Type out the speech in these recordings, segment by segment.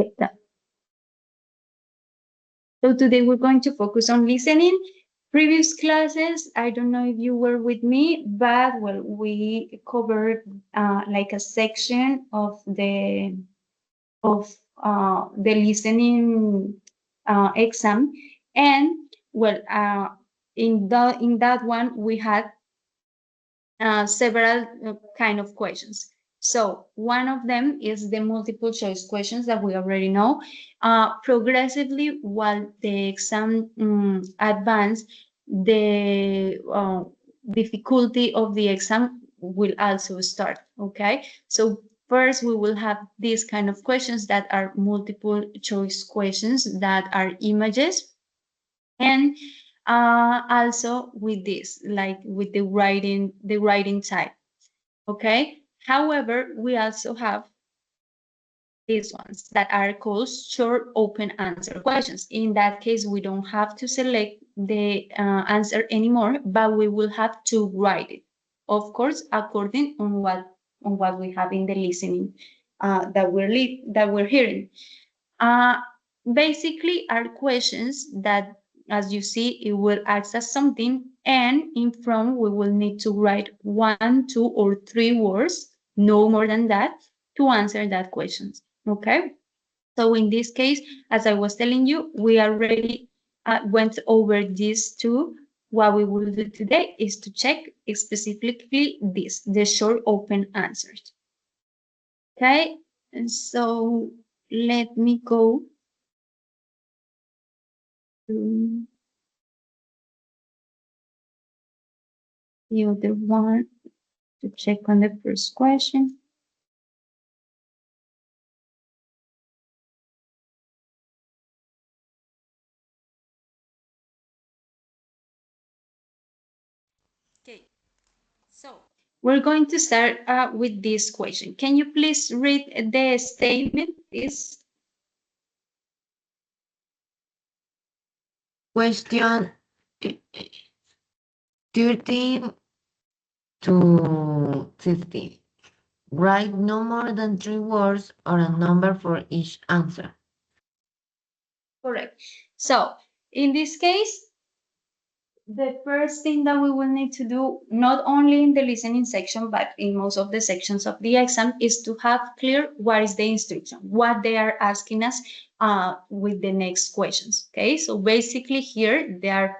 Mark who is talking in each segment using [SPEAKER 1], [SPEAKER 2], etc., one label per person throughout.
[SPEAKER 1] Okay. So today we're going to focus on listening. Previous classes, I don't know if you were with me, but well, we covered like a section of the listening exam, and well, in that one we had several kind of questions. So one of them is the multiple choice questions that we already know. Progressively, while the exam advance, the difficulty of the exam will also start. Okay, so first we will have these kind of questions that are multiple choice questions that are images, and also with this, like with the writing type. Okay, however, we also have these ones that are called short open answer questions. In that case, we don't have to select the answer anymore, but we will have to write it, of course, according on what we have in the listening that we're hearing. uh, Basically are questions that, as you see, it will ask us something, and in front we will need to write 1, 2, or 3 words, no more than that, to answer that question. Okay? So in this case, as I was telling you, we already went over these two. What we will do today is to check specifically this, the short open answers. Okay? And so let me go to the other one to check on the first question. Okay, so we're going to start with this question. Can you please read the statement, please?
[SPEAKER 2] Question 13 to 15. Write no more than 3 words or a number for each answer.
[SPEAKER 1] Correct. So in this case, the first thing that we will need to do, not only in the listening section, but in most of the sections of the exam, is to have clear what is the instruction, what they are asking us with the next questions. Okay, so basically here they are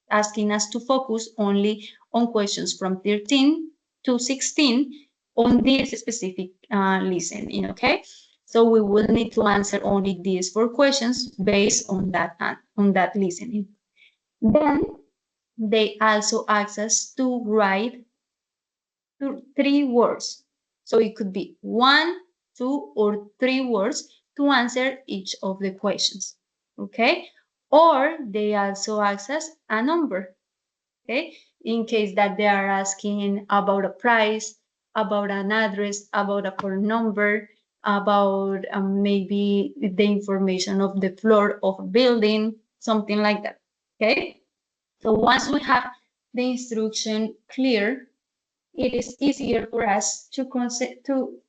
[SPEAKER 1] asking us to focus only on questions from 13 to 16 on this specific listening. Okay, so we will need to answer only these 4 questions based on that listening. Then they also ask us to write 3 words. So it could be 1, 2, or 3 words to answer each of the questions. Okay? Or they also ask us a number. Okay? In case that they are asking about a price, about an address, about a phone number, about maybe the information of the floor of a building, something like that. Okay? So once we have the instruction clear, it is easier for us to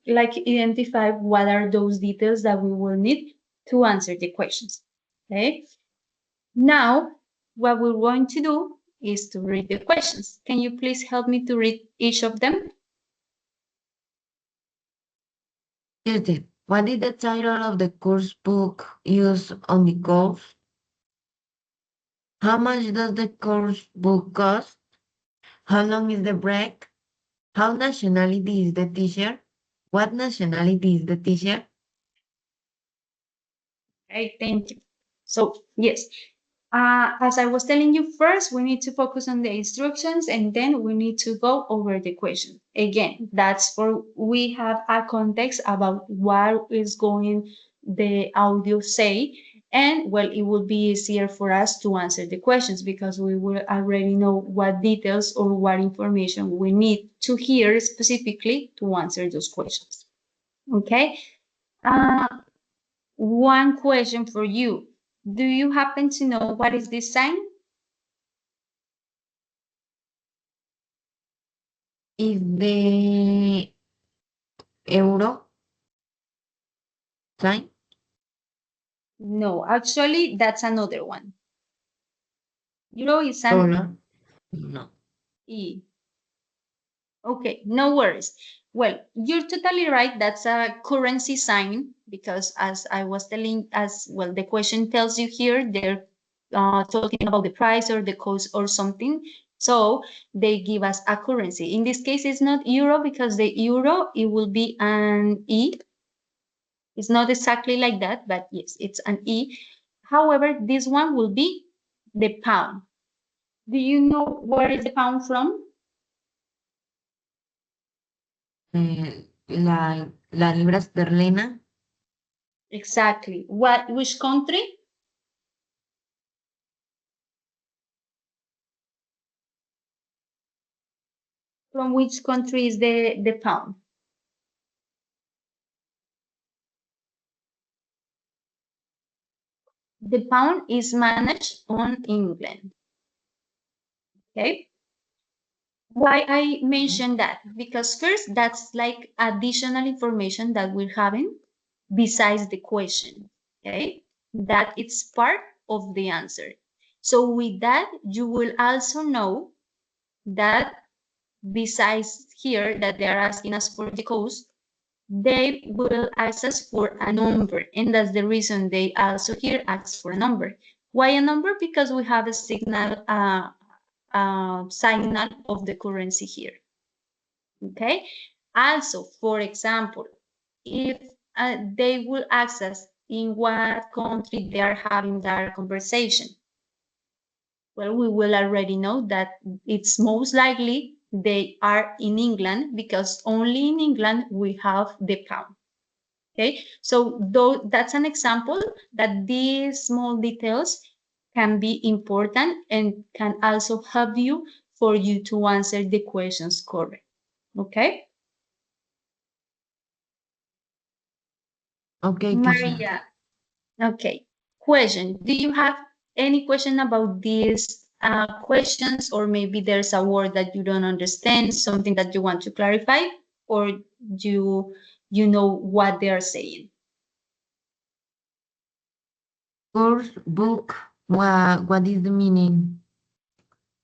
[SPEAKER 1] like identify what are those details that we will need to answer the questions. Okay. Now, what we're going to do is to read the questions. Can you please help me to read each of them?
[SPEAKER 2] Tuesday. What is the title of the course book used on the course? How much does the course book cost? How long is the break? How nationality is the teacher? What nationality is the teacher?
[SPEAKER 1] Okay, thank you. So, yes, as I was telling you, first we need to focus on the instructions, and then we need to go over the question. Again, that's for we have a context about what is going the audio say, and well, it will be easier for us to answer the questions because we will already know what details or what information we need to hear specifically to answer those questions. Okay. Uh, One question for you. Do you happen to know what is this sign?
[SPEAKER 2] Is the euro sign?
[SPEAKER 1] No, actually, that's another one. Euro is an
[SPEAKER 2] Dollar? No.
[SPEAKER 1] E. Okay, no worries. Well, you're totally right. That's a currency sign because, as I was telling, as well, the question tells you here, they're talking about the price or the cost or something. So they give us a currency. In this case, it's not euro because the euro, it will be an E. It's not exactly like that, but yes, it's an E. However, this one will be the pound. Do you know where is the pound from?
[SPEAKER 2] La libra esterlina.
[SPEAKER 1] Exactly. Which country? From which country is the pound? The pound is managed on England. Okay. Why I mentioned that? Because first, that's like additional information that we're having besides the question. Okay. That it's part of the answer. So with that, you will also know that besides here that they are asking us for the cost, they will ask us for a number. And that's the reason they also here ask for a number. Why a number? Because we have a signal of the currency here. Okay. Also, for example, if they will ask us in what country they are having that conversation, well, we will already know that it's most likely they are in England because only in England we have the pound. Okay, so though that's an example that these small details can be important and can also help you for you to answer the questions correct. Okay,
[SPEAKER 2] Okay, teacher.
[SPEAKER 1] Maria. Okay, question. Do you have any question about these questions, or maybe there's a word that you don't understand, something that you want to clarify, or you know what they are saying?
[SPEAKER 2] Course book. What is the meaning?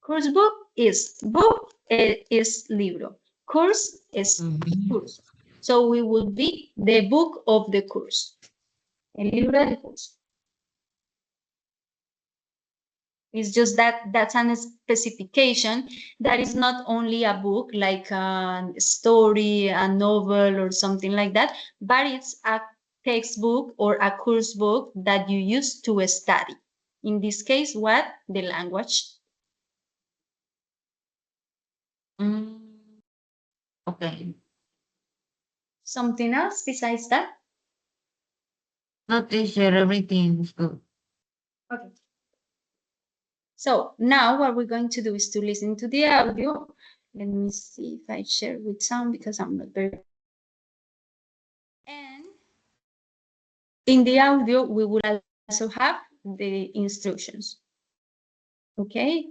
[SPEAKER 1] Course book is libro. Course is
[SPEAKER 2] Mhm.
[SPEAKER 1] course. So we will be the book of the course. El libro del curso. It's just that that's an specification that is not only a book like a story, a novel, or something like that, but it's a textbook or a course book that you use to study. In this case, what? The language.
[SPEAKER 2] Mm, okay.
[SPEAKER 1] Something else besides that?
[SPEAKER 2] No, teacher, everything's good.
[SPEAKER 1] Okay. So now what we're going to do is to listen to the audio. Let me see if I share with sound because I'm not very. And in the audio, we will also have the instructions. Okay.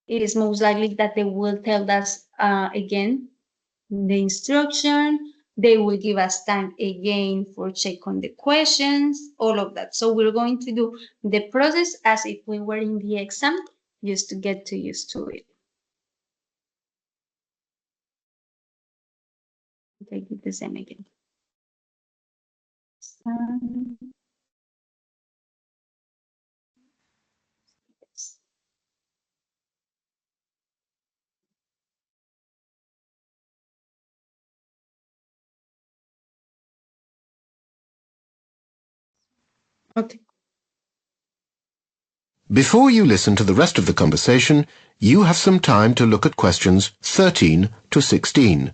[SPEAKER 1] It is most likely that they will tell us again the instruction. They will give us time again for check on the questions, all of that. So we're going to do the process as if we were in the exam, just to get to used to it. Okay, do the same again. Okay.
[SPEAKER 3] Before you listen to the rest of the conversation, you have some time to look at questions 13 to 16.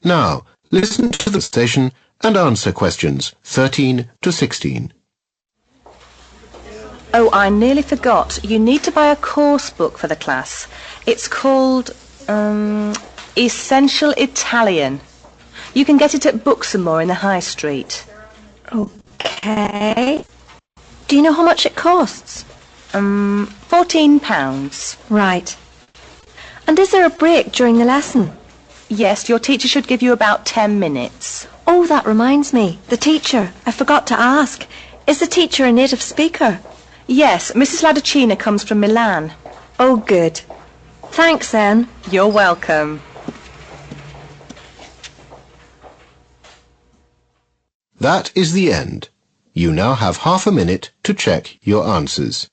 [SPEAKER 3] Now, listen to the station and answer questions 13 to 16.
[SPEAKER 4] Oh, I nearly forgot. You need to buy a course book for the class. It's called Essential Italian. You can get it at Books and More in the High Street.
[SPEAKER 5] Okay. Do you know how much it costs?
[SPEAKER 4] £14.
[SPEAKER 5] Right. And is there a break during the lesson?
[SPEAKER 4] Yes, your teacher should give you about 10 minutes.
[SPEAKER 5] Oh, that reminds me. The teacher. I forgot to ask. Is the teacher a native speaker?
[SPEAKER 4] Yes, Mrs. Ladacina comes from Milan.
[SPEAKER 5] Oh, good. Thanks, then.
[SPEAKER 4] You're welcome.
[SPEAKER 3] That is the end. You now have half a minute to check your answers.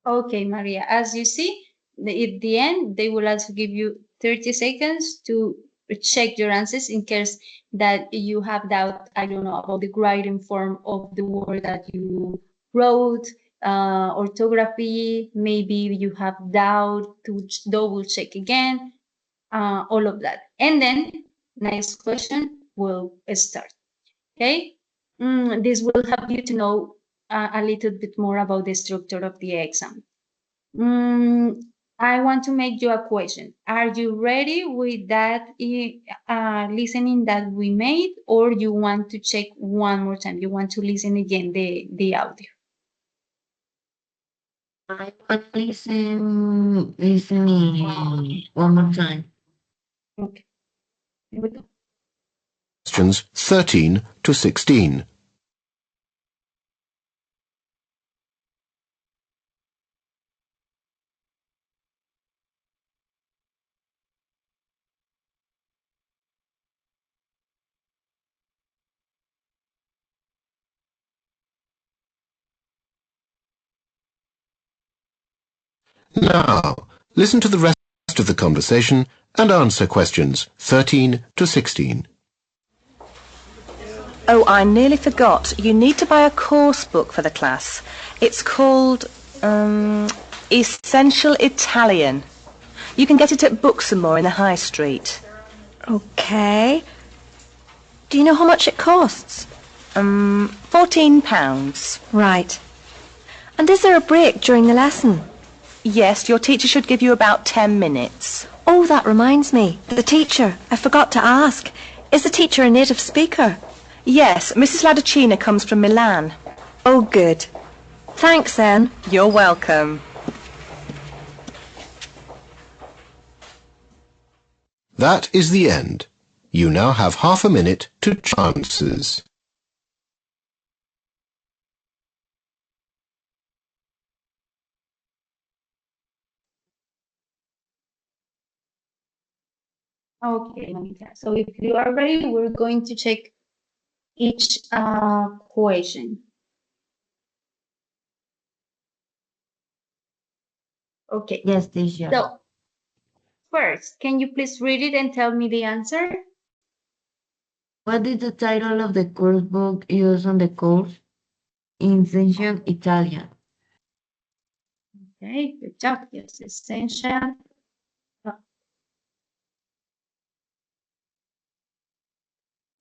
[SPEAKER 1] Okay, Maria, as you see, at the end, they will also give you 30 seconds to check your answers in case that you have doubt, I don't know, about the writing form of the word that you wrote, orthography, maybe you have doubt to double check again, all of that. And then next question will start, okay? This will help you to know a little bit more about the structure of the exam. I want to make you a question. Are you ready with that listening that we made, or you want to check one more time? You want to listen again the audio?
[SPEAKER 2] I want to listening one more time.
[SPEAKER 1] Okay. Here we go.
[SPEAKER 3] Questions 13 to 16. Now, listen to the rest of the conversation and answer questions 13 to 16.
[SPEAKER 4] Oh, I nearly forgot. You need to buy a course book for the class. It's called Essential Italian. You can get it at Books and More in the High Street.
[SPEAKER 5] Okay. Do you know how much it costs?
[SPEAKER 4] £14.
[SPEAKER 5] Right. And is there a break during the lesson?
[SPEAKER 4] Yes, your teacher should give you about 10 minutes.
[SPEAKER 5] Oh, that reminds me. The teacher. I forgot to ask. Is the teacher a native speaker?
[SPEAKER 4] Yes, Mrs. Ladacina comes from Milan.
[SPEAKER 5] Oh, good. Thanks, then.
[SPEAKER 4] You're welcome.
[SPEAKER 3] That is the end. You now have half a minute to check answers.
[SPEAKER 1] Okay, Monica. So if you are ready, we're going to check each question. Okay.
[SPEAKER 2] Yes, teacher.
[SPEAKER 1] So first, can you please read it and tell me the answer?
[SPEAKER 2] What is the title of the course book used on the course? Essential Italian.
[SPEAKER 1] Okay, good job. Yes, essential.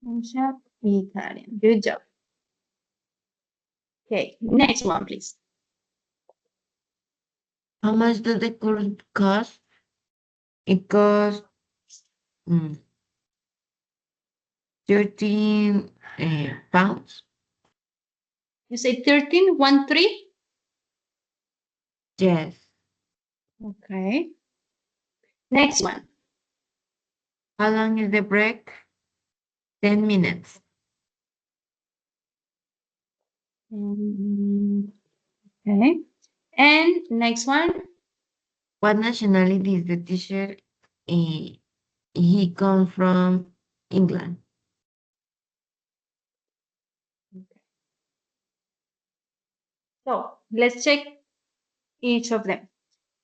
[SPEAKER 1] Essential Italian. Good job. Okay, next one, please.
[SPEAKER 2] How much does the course cost? It costs 13 pounds.
[SPEAKER 1] You say 13, 1, 3?
[SPEAKER 2] Yes.
[SPEAKER 1] Okay. Next one.
[SPEAKER 2] How long is the break? 10 minutes.
[SPEAKER 1] Okay. And next one.
[SPEAKER 2] What nationality is the teacher? He comes from England.
[SPEAKER 1] So let's check each of them.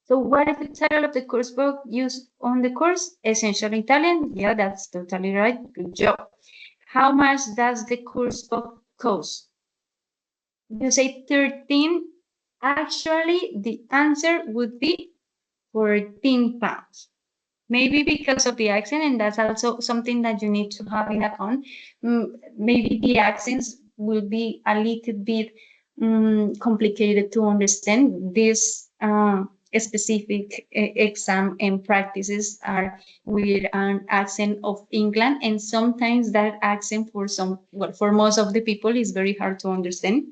[SPEAKER 1] So what is the title of the course book used on the course? Essential Italian. Yeah, that's totally right. Good job. How much does the course book cost? You say 13. Actually, the answer would be 14 pounds. Maybe because of the accent, and that's also something that you need to have in account. Maybe the accents will be a little bit complicated to understand. This specific exam and practices are with an accent of England, and sometimes that accent for most of the people is very hard to understand.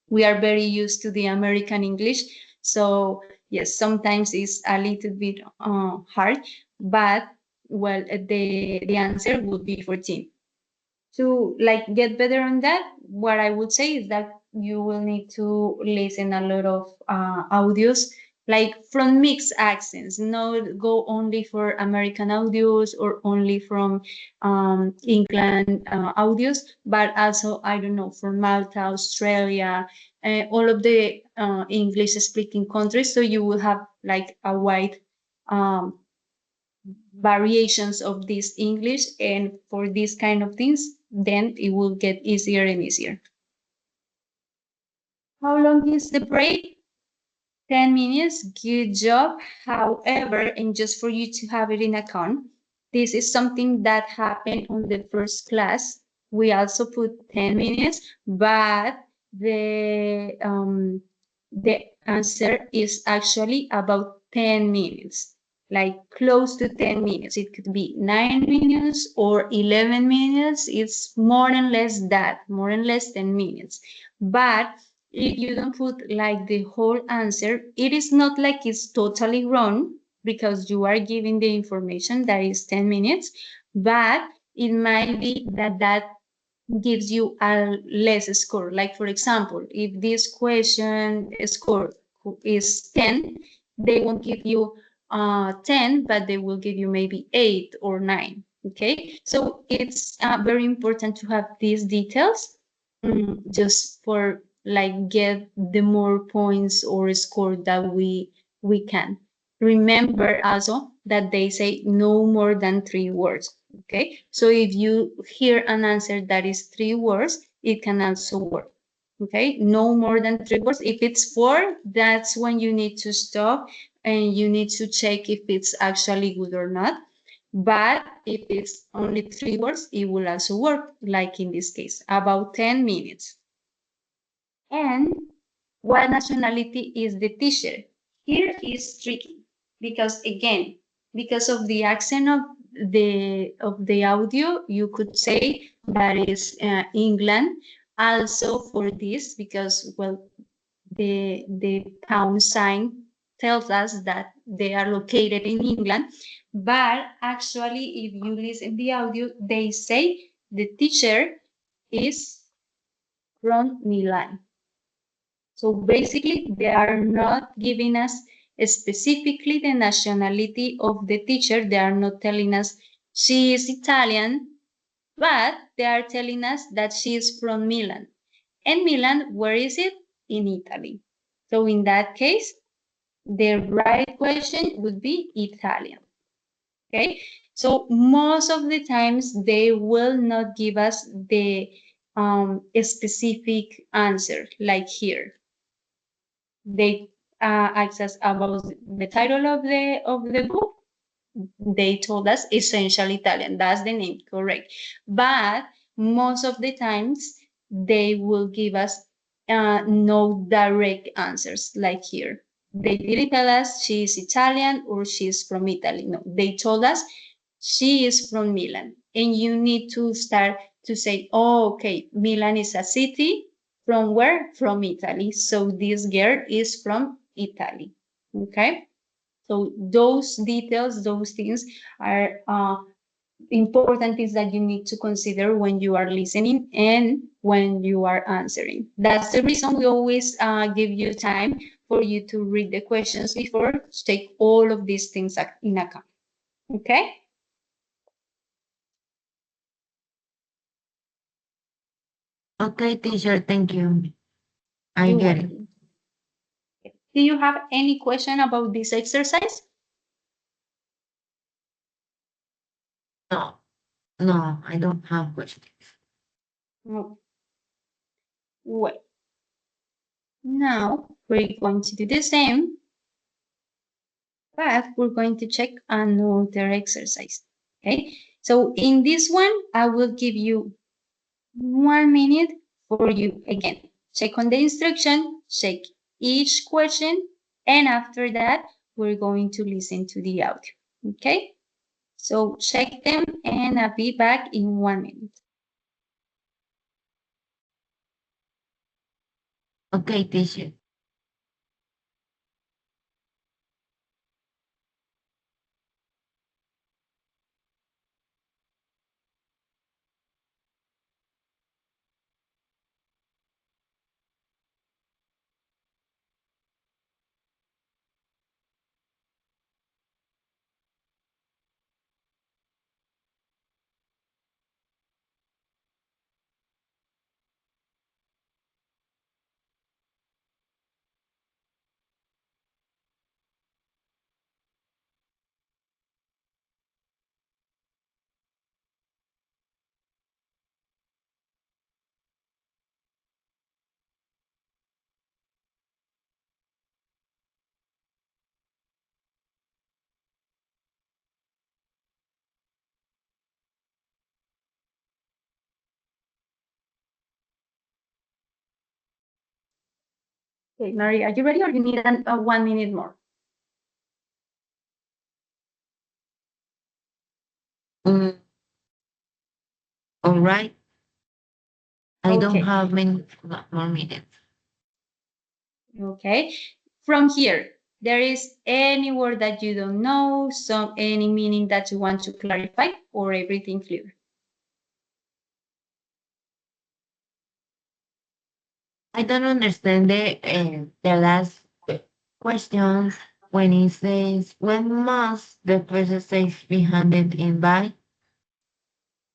[SPEAKER 1] We are very used to the American English, so yes, sometimes it's a little bit hard, but well, the answer would be 14. To like get better on that, what I would say is that you will need to listen a lot of audios, like from mixed accents, not go only for American audios or only from England audios, but also, I don't know, from Malta, Australia, all of the English speaking countries. So you will have like a wide um, variations of this English, and for these kind of things, then it will get easier and easier. How long is the break? 10 minutes, good job. However, and just for you to have it in account, this is something that happened on the first class. We also put 10 minutes, but the answer is actually about 10 minutes, like close to 10 minutes. It could be 9 minutes or 11 minutes. It's more and less that, more and less 10 minutes. But if you don't put like the whole answer, it is not like it's totally wrong because you are giving the information that is 10 minutes, but it might be that that gives you a less score. Like, for example, if this question score is 10, they won't give you 10, but they will give you maybe 8 or 9. Okay, so it's very important to have these details just for like get the more points or score that we can. Remember also that they say no more than 3 words. Okay, so if you hear an answer that is 3 words, it can also work. Okay, no more than 3 words. If it's 4, that's when you need to stop and you need to check if it's actually good or not. But if it's only 3 words, it will also work, like in this case, about 10 minutes. And what nationality is the teacher? Here is tricky because again, because of the accent of the audio, you could say that is England. Also for this, because well, the pound sign tells us that they are located in England, but actually, if you listen the audio, they say the teacher is from Milan. So basically, they are not giving us specifically the nationality of the teacher. They are not telling us she is Italian, but they are telling us that she is from Milan. And Milan, where is it? In Italy. So in that case, the right question would be Italian. Okay, so most of the times they will not give us the specific answer like here. They asked us about the title of the book. They told us Essential Italian. That's the name, correct. But most of the times they will give us no direct answers like here. They didn't tell us she is Italian or she is from Italy. No, they told us she is from Milan. And you need to start to say, oh, okay, Milan is a city. From where? From Italy. So this girl is from Italy. Okay. So those details, those things are important things that you need to consider when you are listening and when you are answering. That's the reason we always give you time for you to read the questions before to take all of these things in account. Okay?
[SPEAKER 2] Okay, teacher, thank you. I
[SPEAKER 1] You're
[SPEAKER 2] get it.
[SPEAKER 1] welcome. Do you have any question about this exercise?
[SPEAKER 2] No, no, I don't have questions.
[SPEAKER 1] No. Well, now we're going to do the same, but we're going to check another exercise. Okay, so in this one, I will give you 1 minute for you again. Check on the instruction, check each question, and after that, we're going to listen to the audio. Okay? So check them, and I'll be back in 1 minute.
[SPEAKER 2] Okay, teacher.
[SPEAKER 1] Okay, Maria, are you ready or you need 1 minute more?
[SPEAKER 2] Mm, all right. I don't
[SPEAKER 1] Okay.
[SPEAKER 2] have many more minutes.
[SPEAKER 1] Okay. From here, there is any word that you don't know, any meaning that you want to clarify, or everything clear?
[SPEAKER 2] I don't understand the last question when it says when must the first stage be handed in by?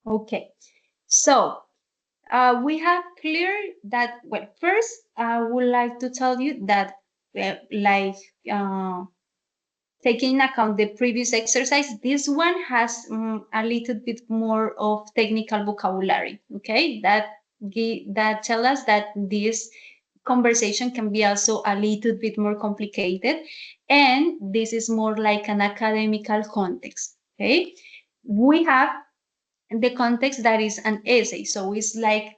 [SPEAKER 1] Okay. So we have clear that, well, first, I would like to tell you that, like, taking into account the previous exercise, this one has a little bit more of technical vocabulary, okay? That tell us that this conversation can be also a little bit more complicated, and this is more like an academical context, okay? We have the context that is an essay, so it's like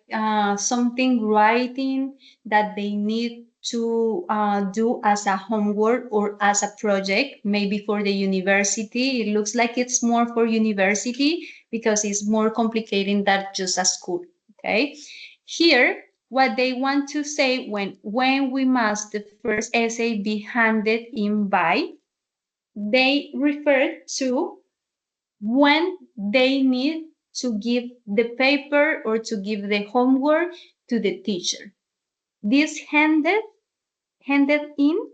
[SPEAKER 1] something writing that they need to do as a homework or as a project, maybe for the university. It looks like it's more for university because it's more complicated than just a school. Okay, here what they want to say, when we must the first essay be handed in by, they refer to when they need to give the paper or to give the homework to the teacher. This handed in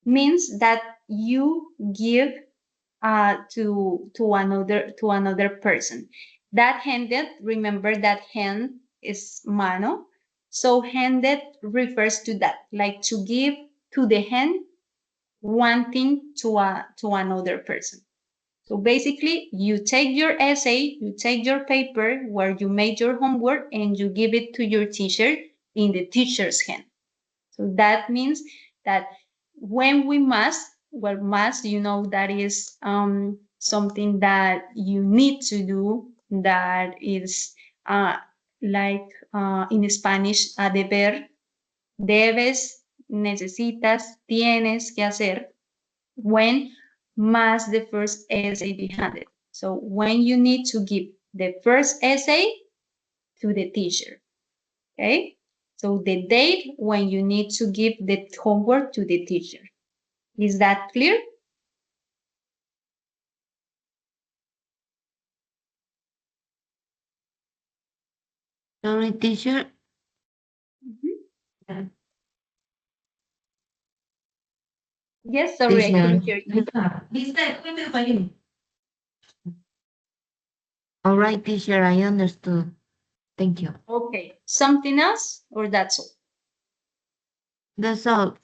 [SPEAKER 1] means that you give to another person. That handed, remember that hand is mano, so handed refers to that, like to give to the hand one thing to another person. So basically, you take your essay, you take your paper where you made your homework, and you give it to your teacher in the teacher's hand. So that means that when we must, well, must, that is something that you need to do, that is like in Spanish, a deber, debes, necesitas, tienes que hacer. When must the first essay be handed? So when you need to give the first essay to the teacher, okay? So the date when you need to give the homework to the teacher. Is that clear?
[SPEAKER 2] Sorry, teacher.
[SPEAKER 1] Mhm. Yes, sorry, I
[SPEAKER 2] Teacher.
[SPEAKER 1] couldn't hear you.
[SPEAKER 2] All right, teacher, I understood. Thank you.
[SPEAKER 1] Okay, something else or that's all?
[SPEAKER 2] That's all.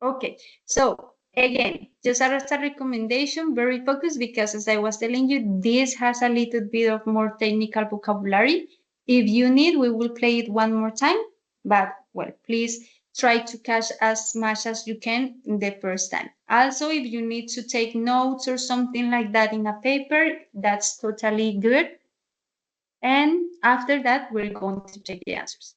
[SPEAKER 1] Okay, so again, just as a recommendation, very focused, because as I was telling you, this has a little bit of more technical vocabulary. If you need, we will play it one more time, but well, please try to catch as much as you can in the first time. Also, if you need to take notes or something like that in a paper, that's totally good. And after that, we're going to check the answers.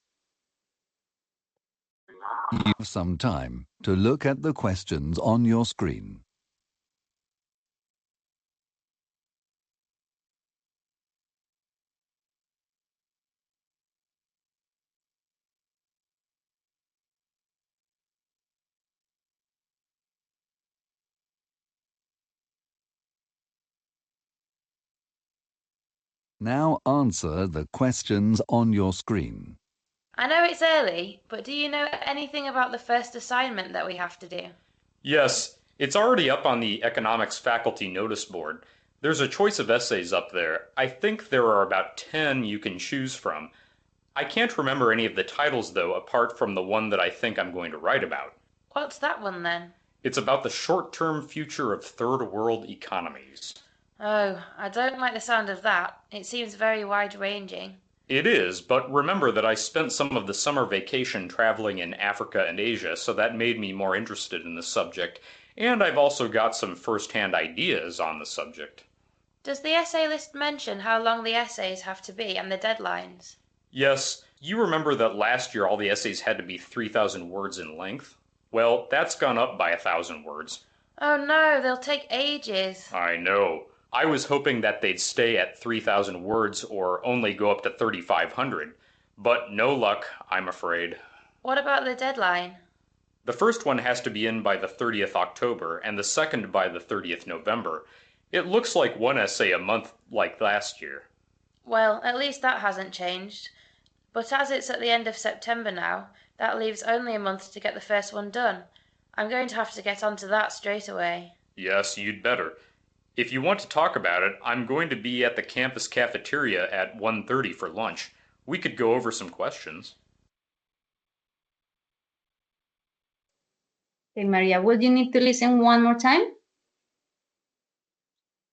[SPEAKER 6] You have some time to look at the questions on your screen. Now answer the questions on your screen.
[SPEAKER 7] I know it's early, but do you know anything about the first assignment that we have to do?
[SPEAKER 8] Yes, it's already up on the economics faculty notice board. There's a choice of essays up there. I think there are about 10 you can choose from. I can't remember any of the titles though, apart from the one that I think I'm going to write about.
[SPEAKER 7] What's that one then?
[SPEAKER 8] It's about the short-term future of third world economies.
[SPEAKER 7] Oh, I don't like the sound of that. It seems very wide-ranging.
[SPEAKER 8] It is, but remember that I spent some of the summer vacation traveling in Africa and Asia, so that made me more interested in the subject, and I've also got some first-hand ideas on the subject.
[SPEAKER 7] Does the essay list mention how long the essays have to be and the deadlines?
[SPEAKER 8] Yes, you remember that last year all the essays had to be 3,000 words in length? Well, that's gone up by 1,000 words.
[SPEAKER 7] Oh no, they'll take ages.
[SPEAKER 8] I know. I was hoping that they'd stay at 3,000 words or only go up to 3,500. But no luck, I'm afraid.
[SPEAKER 7] What about the deadline?
[SPEAKER 8] The first one has to be in by the 30th October and the second by the 30th November. It looks like one essay a month like last year.
[SPEAKER 7] Well, at least that hasn't changed. But as it's at the end of September now, that leaves only a month to get the first one done. I'm going to have to get onto that straight away.
[SPEAKER 8] Yes, you'd better. If you want to talk about it, I'm going to be at the campus cafeteria at 1:30 for lunch. We could go over some questions.
[SPEAKER 1] Okay, Maria, would you need to listen one more time?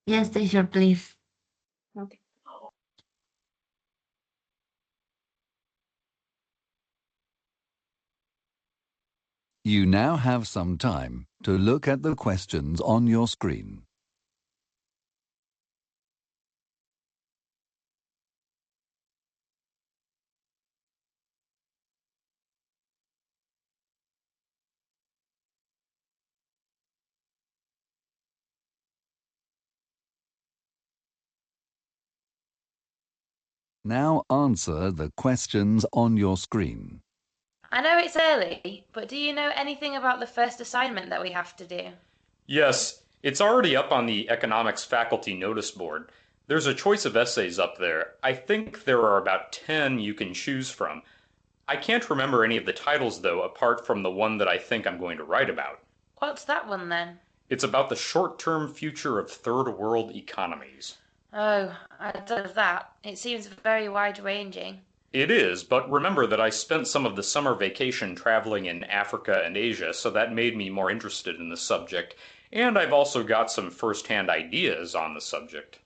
[SPEAKER 2] Yes, teacher, please.
[SPEAKER 1] Okay.
[SPEAKER 6] You now have some time to look at the questions on your screen. Now answer the questions on your screen.
[SPEAKER 7] I know it's early, but do you know anything about the first assignment that we have to do?
[SPEAKER 8] Yes, it's already up on the economics faculty notice board. There's a choice of essays up there. I think there are about 10 you can choose from. I can't remember any of the titles though, apart from the one that I think I'm going to write about.
[SPEAKER 7] What's that one then?
[SPEAKER 8] It's about the short-term future of third world economies.
[SPEAKER 7] Oh, I don't know that. It seems very wide-ranging.
[SPEAKER 8] It is, but remember that I spent some of the summer vacation traveling in Africa and Asia, so that made me more interested in the subject, and I've also got some first-hand ideas on the subject.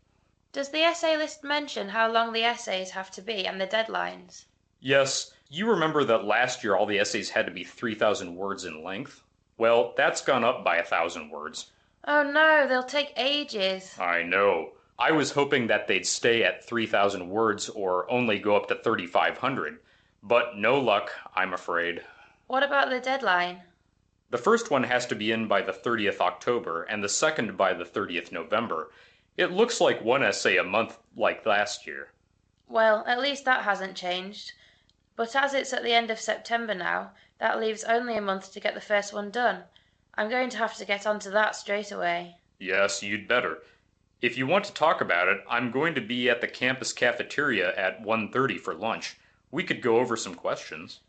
[SPEAKER 7] Does the essay list mention how long the essays have to be and the deadlines?
[SPEAKER 8] Yes, you remember that last year all the essays had to be 3,000 words in length? Well, that's gone up by 1,000 words.
[SPEAKER 7] Oh no, they'll take ages.
[SPEAKER 8] I know. I was hoping that they'd stay at 3,000 words or only go up to 3,500. But no luck, I'm afraid.
[SPEAKER 7] What about the deadline?
[SPEAKER 8] The first one has to be in by the 30th October and the second by the 30th November. It looks like one essay a month like last year.
[SPEAKER 7] Well, at least that hasn't changed. But as it's at the end of September now, that leaves only a month to get the first one done. I'm going to have to get onto that straight away.
[SPEAKER 8] Yes, you'd better. If you want to talk about it, I'm going to be at the campus cafeteria at 1:30 for lunch. We could go over some questions.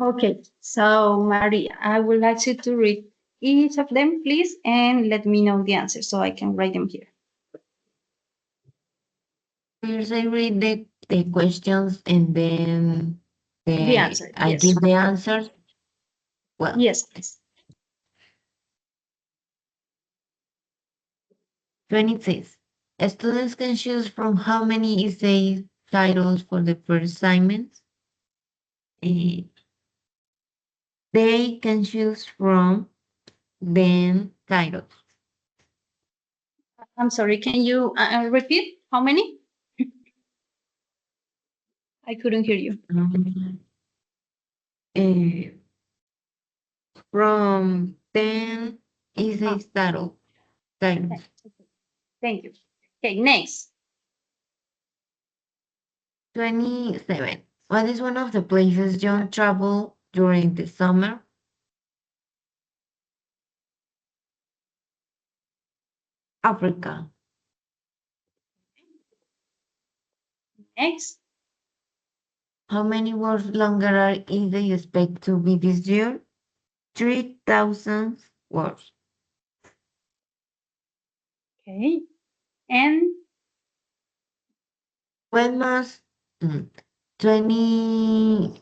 [SPEAKER 1] Okay, so Maria, I would like you to read each of them, please, and let me know the answer so I can write them here.
[SPEAKER 2] First, I read the questions and then
[SPEAKER 1] The answer,
[SPEAKER 2] I
[SPEAKER 1] yes.
[SPEAKER 2] give the answers. Well,
[SPEAKER 1] Yes, please.
[SPEAKER 2] 26. Students can choose from how many essay titles for the first assignment. Eh, they can choose from then titles.
[SPEAKER 1] I'm sorry, can you repeat how many? I couldn't hear you.
[SPEAKER 2] Eh, from 10 is a
[SPEAKER 1] Ah,
[SPEAKER 2] startle. Thanks.
[SPEAKER 1] thank you. Okay, next.
[SPEAKER 2] 27. What is one of the places John traveled during the summer? Africa.
[SPEAKER 1] Next.
[SPEAKER 2] How many words longer is they expect to be this year? 3,000 words.
[SPEAKER 1] Okay. And
[SPEAKER 2] When must 20,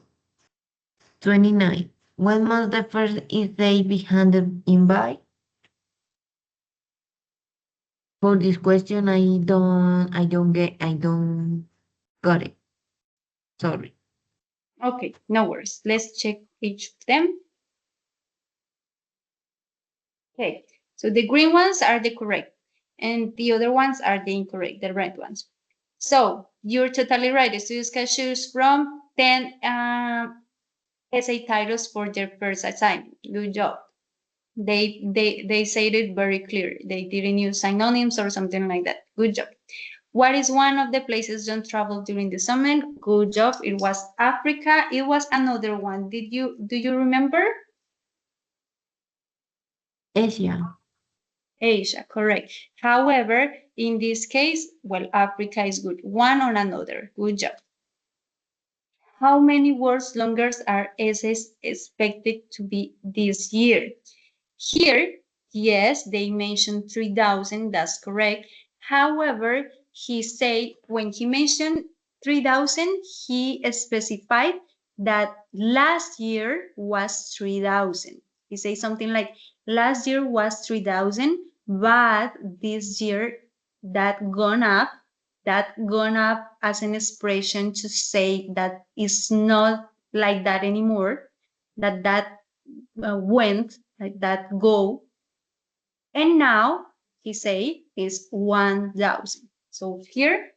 [SPEAKER 2] 29. When must the first essay be handed in by? For this question, I don't got it. Sorry.
[SPEAKER 1] okay, no worries. Let's check each of them. Okay, so the green ones are the correct, and the other ones are the incorrect, the red ones. So you're totally right. The students can choose from 10 essay titles for their first assignment. Good job. They said it very clear. They didn't use synonyms or something like that. Good job. What is one of the places John traveled during the summer? Good job. It was Africa. It was another one. Do you remember?
[SPEAKER 2] Asia.
[SPEAKER 1] Asia, correct. However, in this case, well, Africa is good. One or another. Good job. How many words longer are essays expected to be this year? Here, yes, they mentioned 3,000, that's correct. However, he said when he mentioned 3,000, he specified that last year was 3,000. He said something like last year was 3,000, but this year that gone up, as an expression to say that it's not like that anymore, that went, like that go, and now he say is 1,000. So here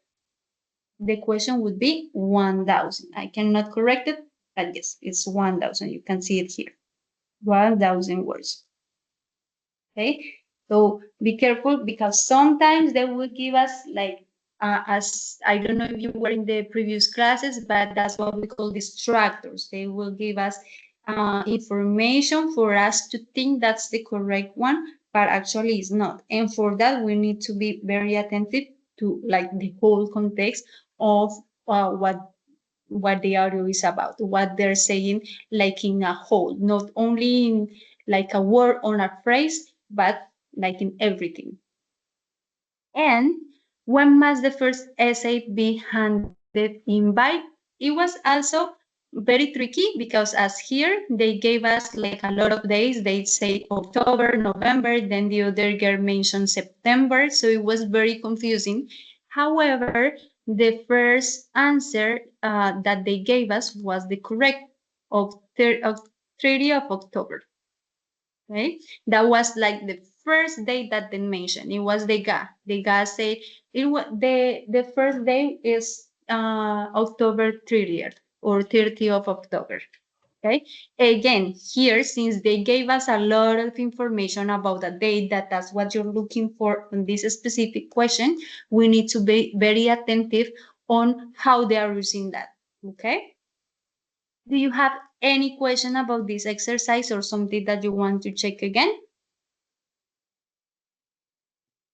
[SPEAKER 1] the question would be 1,000. I cannot correct it, but yes, it's 1,000. You can see it here, 1,000 words. Okay, so be careful because sometimes they will give us like as I don't know if you were in the previous classes, but that's what we call distractors. They will give us information for us to think that's the correct one, but actually it's not. And for that, we need to be very attentive to like the whole context of what the audio is about, what they're saying, like in a whole, not only in like a word on a phrase, but like in everything. And when must the first essay be handed in by? It was also very tricky because as here they gave us like a lot of days. They say October, November, then the other girl mentioned September, so it was very confusing. However, the first answer that they gave us was the correct of 30 of October. Right? That was like the first day that they mentioned. It was the GA. The GA said it was the first day is October 30th or 30th of October. Okay. Again, here, since they gave us a lot of information about the date, that's what you're looking for on this specific question, we need to be very attentive on how they are using that. Okay. Do you have any question about this exercise or something that you want to check again?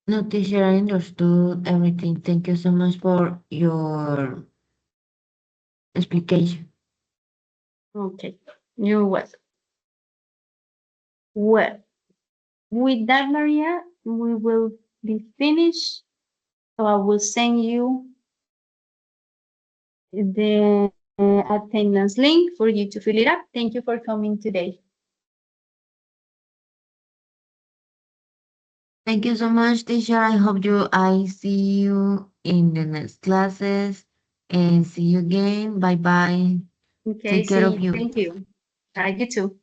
[SPEAKER 2] No, teacher, I understood everything. Thank you so much for your explication.
[SPEAKER 1] Okay, you're welcome. Well, with that, Maria, we will be finished. So I will send you the attendance link for you to fill it up. Thank you for coming today.
[SPEAKER 2] Thank you so much, teacher. I see you in the next classes and see you again. Bye bye.
[SPEAKER 1] Okay,
[SPEAKER 2] Take care
[SPEAKER 1] see
[SPEAKER 2] of
[SPEAKER 1] you.
[SPEAKER 2] you.
[SPEAKER 1] Thank you. Bye, you too.